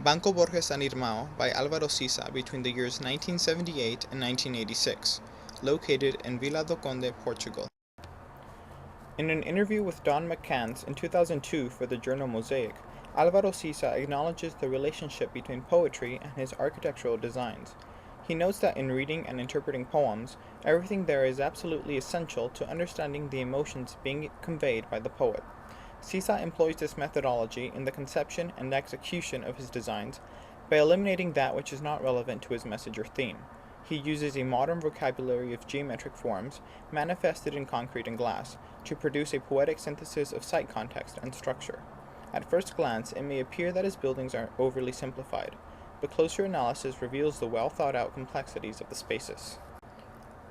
Banco, Borges and Irmao by Alvaro Siza between the years 1978 and 1986, located in Vila do Conde, Portugal. In an interview with Don McCants in 2002 for the journal Mosaic, Alvaro Siza acknowledges the relationship between poetry and his architectural designs. He notes that in reading and interpreting poems, everything there is absolutely essential to understanding the emotions being conveyed by the poet. Siza employs this methodology in the conception and execution of his designs by eliminating that which is not relevant to his message or theme. He uses a modern vocabulary of geometric forms, manifested in concrete and glass, to produce a poetic synthesis of site context and structure. At first glance, it may appear that his buildings are overly simplified, but closer analysis reveals the well-thought-out complexities of the spaces.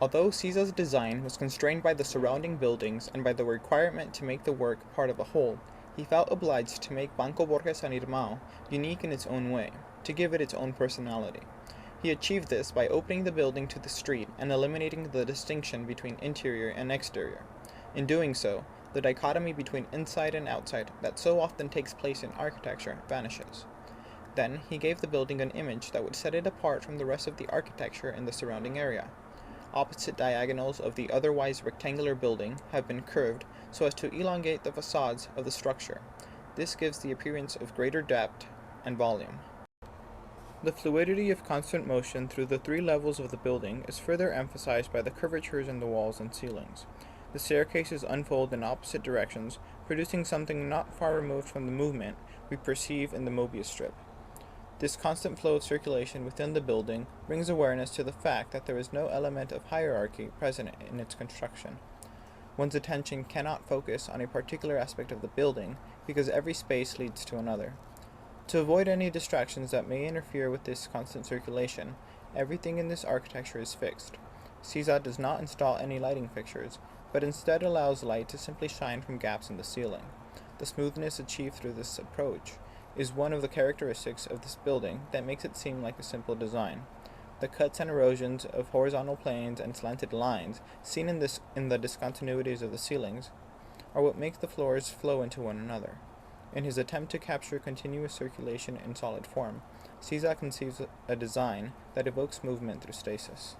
Although Siza's design was constrained by the surrounding buildings and by the requirement to make the work part of a whole, he felt obliged to make Banco, Borges and Irmao unique in its own way, to give it its own personality. He achieved this by opening the building to the street and eliminating the distinction between interior and exterior. In doing so, the dichotomy between inside and outside that so often takes place in architecture vanishes. Then, he gave the building an image that would set it apart from the rest of the architecture in the surrounding area. Opposite diagonals of the otherwise rectangular building have been curved so as to elongate the facades of the structure. This gives the appearance of greater depth and volume. The fluidity of constant motion through the three levels of the building is further emphasized by the curvatures in the walls and ceilings. The staircases unfold in opposite directions, producing something not far removed from the movement we perceive in the Mobius strip. This constant flow of circulation within the building brings awareness to the fact that there is no element of hierarchy present in its construction. One's attention cannot focus on a particular aspect of the building because every space leads to another. To avoid any distractions that may interfere with this constant circulation, everything in this architecture is fixed. Siza does not install any lighting fixtures, but instead allows light to simply shine from gaps in the ceiling. The smoothness achieved through this approach is one of the characteristics of this building that makes it seem like a simple design. The cuts and erosions of horizontal planes and slanted lines seen in the discontinuities of the ceilings are what make the floors flow into one another. In his attempt to capture continuous circulation in solid form, Siza conceives a design that evokes movement through stasis.